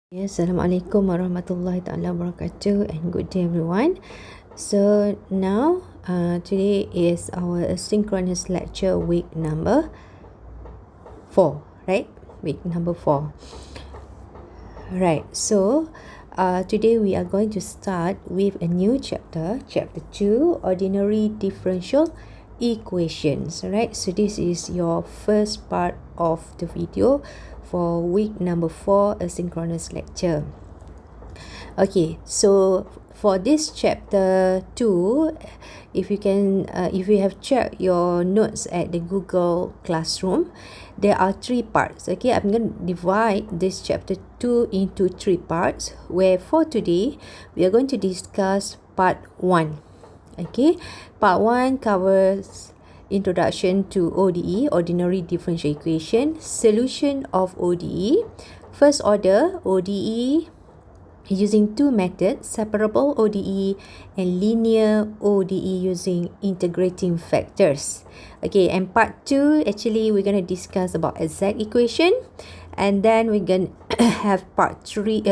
Yes, Assalamualaikum warahmatullahi taala wabarakatuh, and good day everyone. So now today is our asynchronous lecture week number 4, right? Week number 4. Right. So today we are going to start with a new chapter, chapter 2, ordinary differential equations. Right. So this is your first part of the video for week number 4 asynchronous lecture. Okay, so for this chapter 2, if you have checked your notes at the Google Classroom, there are 3 parts. Okay, I'm going to divide this chapter 2 into 3 parts, where for today we are going to discuss part 1. Okay, part 1 covers introduction to ODE, ordinary differential equation, solution of ODE, first order ODE using two methods, separable ODE and linear ODE using integrating factors. Okay, and part 2, actually we're going to discuss about exact equation, and then we're going to have part 3,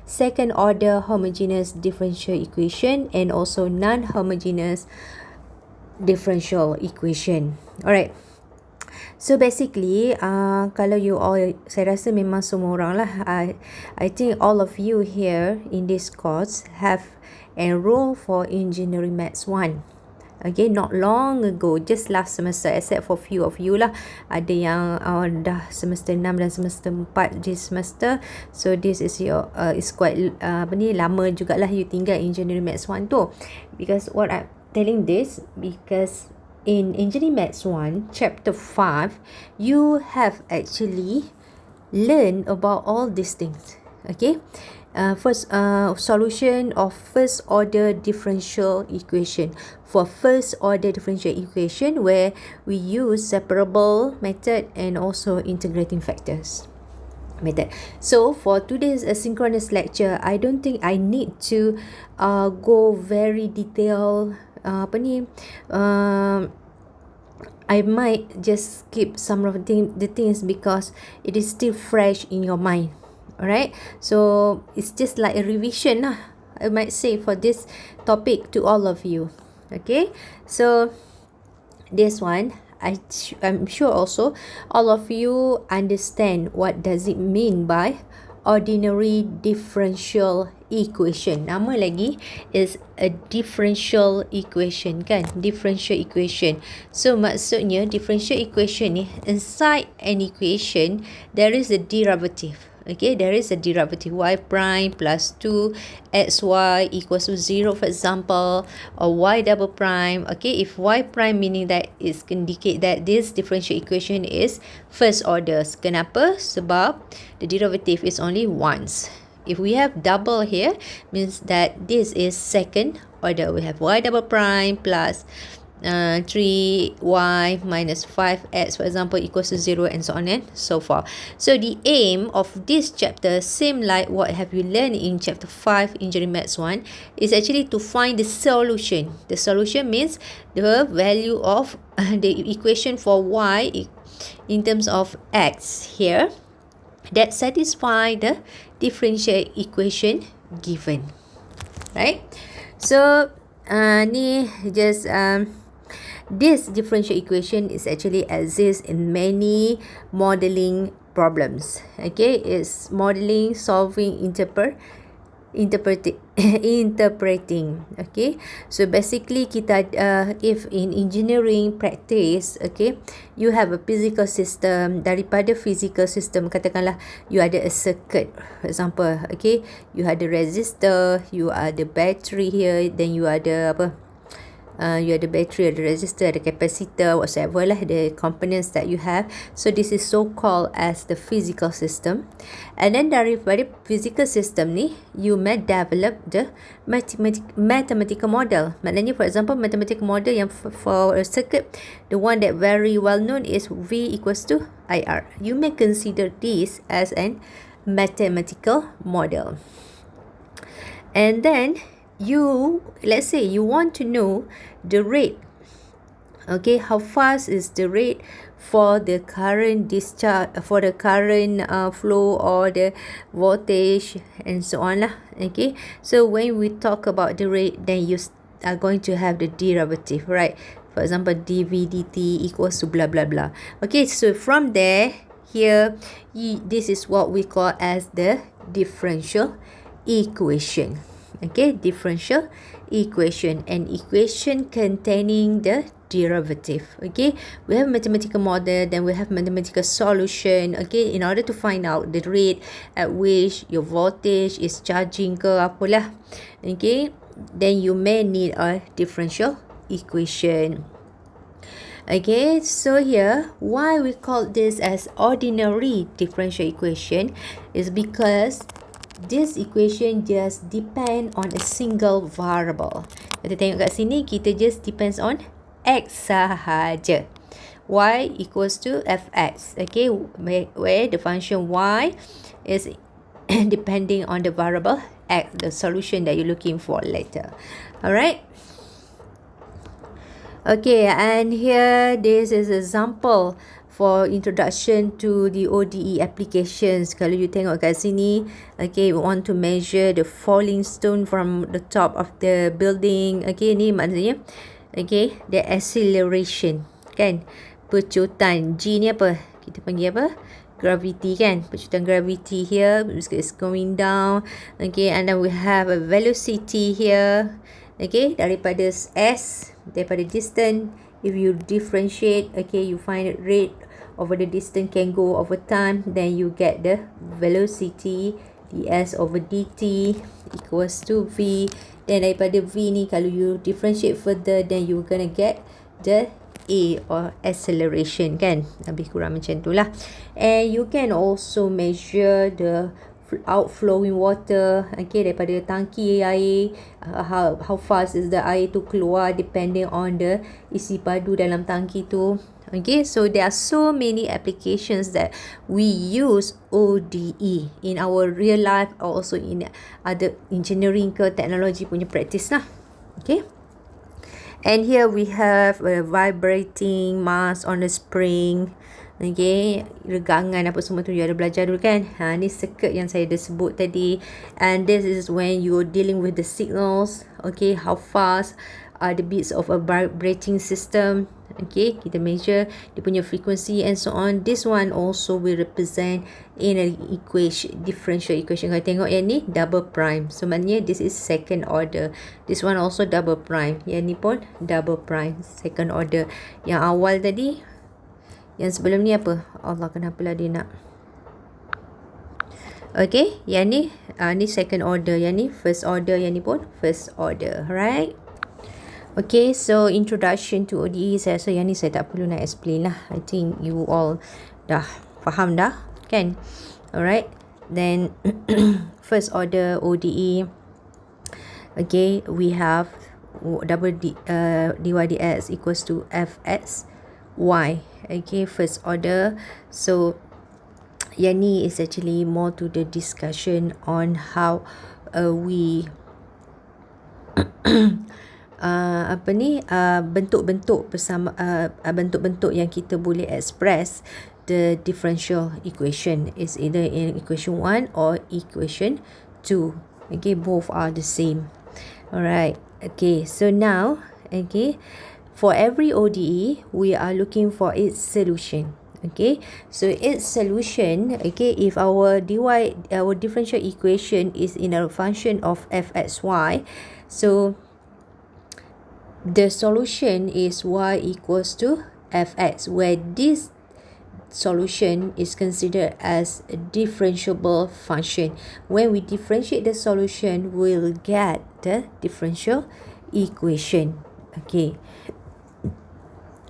second order homogeneous differential equation and also non-homogeneous differential equation. Alright. So basically, kalau you all, saya rasa memang semua orang lah. I think all of you here in this course have enrolled for Engineering Maths 1. Okay, not long ago, just last semester, except for few of you lah. Ada yang dah semester 6 dan semester 4 this semester. So this is your, is quite, lama jugalah you tinggal Engineering Maths 1 tu. Because what I'm telling this, because in Engineering Maths 1, Chapter 5, you have actually learned about all these things. Okay, first solution of first order differential equation. For first order differential equation, where we use separable method and also integrating factors method. So for today's asynchronous lecture, I don't think I need to go very detailed. I might just skip some of the things because it is still fresh in your mind. Alright, so it's just like a revision lah, I might say, for this topic to all of you. Okay, so this one, I'm sure also all of you understand what does it mean by ordinary differential equation. Nama lagi is a differential equation, kan? Differential equation. So maksudnya differential equation ni, inside an equation there is a derivative. Okay, there is a derivative, y prime plus 2 xy equals to 0, for example, or y double prime. Okay, if y prime meaning that is indicate that this differential equation is first order. Kenapa? Sebab the derivative is only once. If we have double here, means that this is second order. We have y double prime plus 3y minus 5x, for example, equals to 0, and so on and so forth. So the aim of this chapter, same like what have you learned in chapter 5 Engineering Maths 1, is actually to find the solution. The solution means the value of the equation for y in terms of x here that satisfy the differential equation given, right? So ni just this differential equation is actually exists in many modeling problems. Okay, it's modeling, solving, interpreting. Okay, so basically kita if in engineering practice, okay, you have a physical system. Daripada physical system, katakanlah you ada a circuit, for example. Okay, you ada resistor, you ada battery here, then you ada apa, you ada battery, ada resistor, ada capacitor, whatever lah the components that you have. So this is so called as the physical system. And then daripada physical system ni, you may develop the mathematical model. Maknanya, for example, mathematical model yang for a circuit, the one that very well known is V equals to IR. You may consider this as an mathematical model. And then let's say you want to know the rate. Okay, how fast is the rate for the current discharge, for the current flow or the voltage and so on lah. Okay, so when we talk about the rate, then you are going to have the derivative, right? For example, dv dt equals to blah blah blah. Okay, so from there, here this is what we call as the differential equation. Okay, differential equation, an equation containing the derivative. Okay, we have mathematical model, then we have mathematical solution. Okay, in order to find out the rate at which your voltage is charging ke apalah. Okay, then you may need a differential equation. Okay, so here why we call this as ordinary differential equation is because this equation just depend on a single variable. Kita tengok kat sini, kita just depends on x sahaja. Y equals to fx. Okay, where the function y is depending on the variable x, the solution that you're looking for later. Alright. Okay, and here this is example for introduction to the ODE applications. Kalau you tengok kat sini, okay, we want to measure the falling stone from the top of the building. Okay, ni maksudnya, okay, the acceleration, kan, pecutan. G ni apa? Kita panggil apa? Gravity, kan? Pecutan gravity here is going down. Okay, and then we have a velocity here. Okay, daripada S, daripada distance, if you differentiate, okay, you find rate over the distance can go over time, then you get the velocity ds over dt equals to v. Then daripada v ni, kalau you differentiate further, then you gonna get the a or acceleration, kan? Lebih kurang macam tu lah. And you can also measure the outflowing water, okay, daripada tangki air, how fast is the air tu keluar depending on the isi padu dalam tangki tu. Okay, so there are so many applications that we use ODE in our real life or also in other engineering ke technology punya practice lah. Okay, and here we have a vibrating mass on the spring. Okay, regangan apa semua tu you ada belajar dulu, kan? Ni circuit yang saya dah sebut tadi. And this is when you're dealing with the signals. Okay, how fast are the beats of a vibrating system. Okay, kita measure dia punya frequency and so on. This one also will represent in an equation, differential equation. Kalau tengok yang ni double prime, so maknanya this is second order. This one also double prime, yang ni pun double prime, second order. Yang awal tadi, yang sebelum ni apa? Allah, kenapalah dia nak. Okay, yang ni ni second order, yang ni first order, yang ni pun first order, right? Okay, so introduction to ODE, saya rasa yang ni saya tak perlu nak explain lah. I think you all dah faham dah, kan? Alright, then first order ODE. Okay, we have double dy dx equals to fx y. Okay, first order. So yang ni is actually more to the discussion on how we bentuk-bentuk bersama bentuk-bentuk yang kita boleh express the differential equation is either in equation 1 or equation 2. Okay, both are the same. Alright, okay, so now, okay, for every ODE, we are looking for its solution. Okay, so its solution, okay, if our differential equation is in a function of fxy, so the solution is y equals to fx, where this solution is considered as a differentiable function. When we differentiate the solution, we'll get the differential equation. Okay,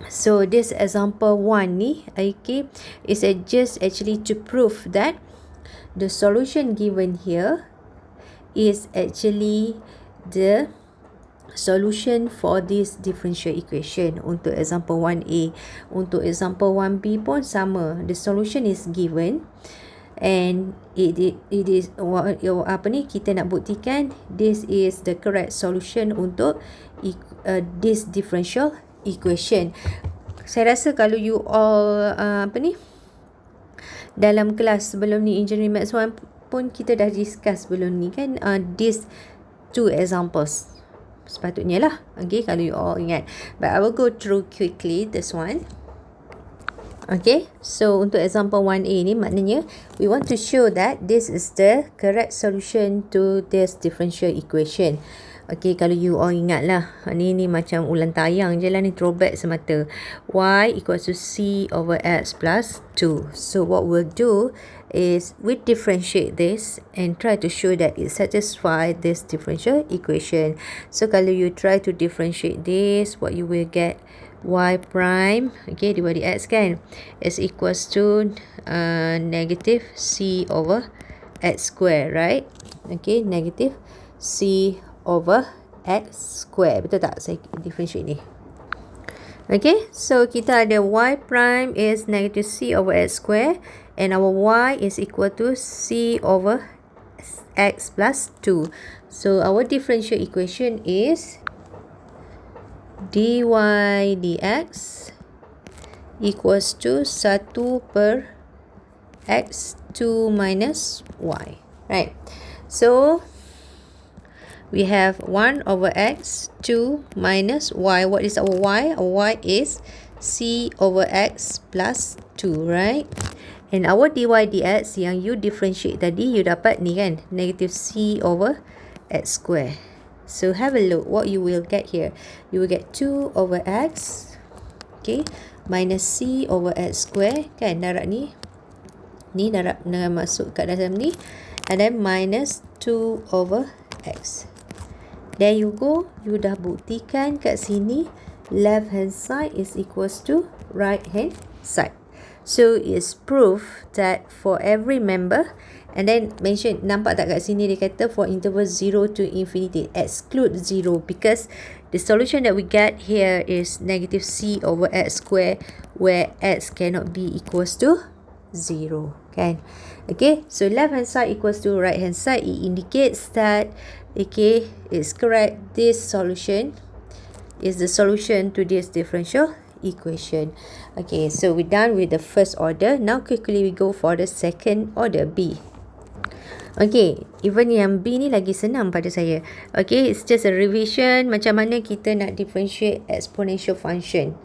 so this example 1 ni, okay, is just actually to prove that the solution given here is actually the solution for this differential equation. Untuk example 1a, untuk example 1b pun sama, the solution is given and it is apa ni, kita nak buktikan this is the correct solution untuk this differential equation. Saya rasa kalau you all dalam kelas sebelum ni Engineering Maths 1 pun kita dah discuss sebelum ni kan, these two examples sepatutnya lah. Okay, kalau you all ingat, but I will go through quickly this one. Okay, so untuk example 1A ni maknanya we want to show that this is the correct solution to this differential equation. Okay, kalau you all ingat lah, ni macam ulang tayang je lah ni, throwback semata. Y equals to C over X plus 2. So what we'll do is we differentiate this and try to show that it satisfies this differential equation. So kalau you try to differentiate this, what you will get, y prime, okay, divided x kan, is equals to negative C over X square, right? Okay, negative C over X square. Betul tak saya differentiate ni? Okay, so kita ada y prime is negative C over X square and our y is equal to C over X plus 2. So our differential equation is dy dx equals to 1 per x2 minus y. Right, so we have 1 over x, 2 minus y. What is our y? Our y is C over x plus 2, right? And our dy dx yang you differentiate tadi, you dapat ni kan, negative C over x square. So have a look what you will get here. You will get 2 over x, okay, minus C over x square kan, darab ni darab masuk kat dalam ni, and then minus 2 over x. There you go, you dah buktikan kat sini left hand side is equals to right hand side. So it's proof that for every member, and then mention, nampak tak kat sini dia kata for interval 0 to infinity, exclude 0, because the solution that we get here is negative C over x square, where x cannot be equals to 0 kan. Okay, so left hand side equals to right hand side, it indicates that okay, it's correct, this solution is the solution to this differential equation. Okay, so we're done with the first order. Now quickly we go for the second order, B. Okay, even yang B ni lagi senang pada saya. Okay, it's just a revision macam mana kita nak differentiate exponential function.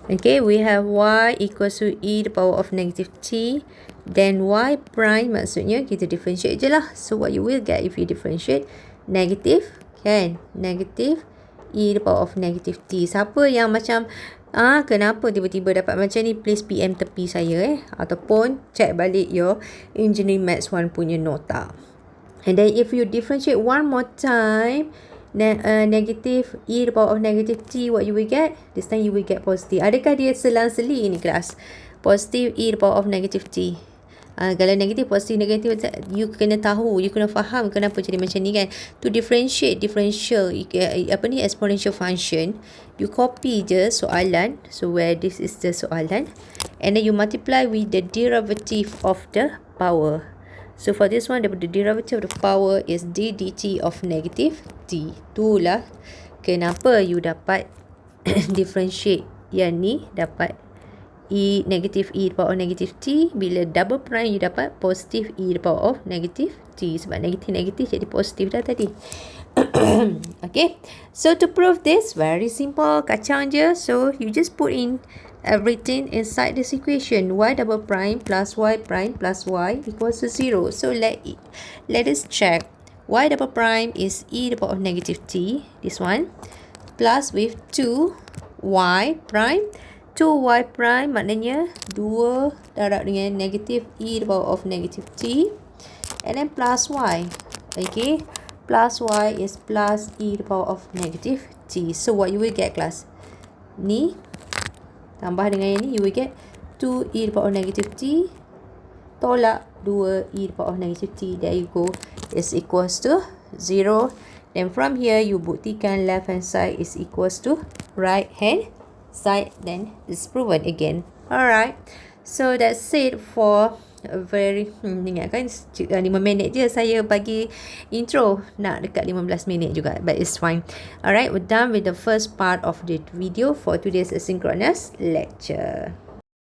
Okay, we have y equals to e the power of negative t, then y prime maksudnya kita differentiate je lah. So what you will get if you differentiate, negative kan, negative e the power of negative t. Siapa yang macam kenapa tiba-tiba dapat macam ni, please PM tepi saya ataupun check balik your Engineering Maths 1 punya nota. And then if you differentiate one more time, negative e the power of negative t, what you will get? This time you will get positive. Adakah dia selang-seli ni kelas? Positive e the power of negative t. Kalau negatif, positif, negatif, you kena tahu, you kena faham kenapa jadi macam ni kan. To differentiate differential exponential function, you copy je soalan, so where this is the soalan, and then you multiply with the derivative of the power. So for this one, the derivative of the power is d dt of negative t. Itulah kenapa you dapat differentiate yang ni, dapat negative e the power of negative t. Bila double prime, you dapat positive e the power of negative t. Sebab negatif jadi positif dah tadi. Okay, so to prove this, very simple, kacang je. So you just put in everything inside this equation. Y double prime plus y prime plus y equals to 0. So let us check. Y double prime is e the power of negative t, this one, plus with 2y prime. 2y prime maknanya 2 darab dengan negative e the power of negative t, and then plus y. Okay, plus y is plus e the power of negative t. So what you will get class, ni tambah dengan yang ni, you will get 2 e the power of negative t tolak 2 e the power of negative t. There you go, is equals to 0. Then from here you buktikan left hand side is equals to right hand side, then it's proven again. Alright, so that's it for ingat kan 5 minit je saya bagi intro, nak dekat 15 minit juga, but it's fine. Alright, we're done with the first part of the video for today's asynchronous lecture.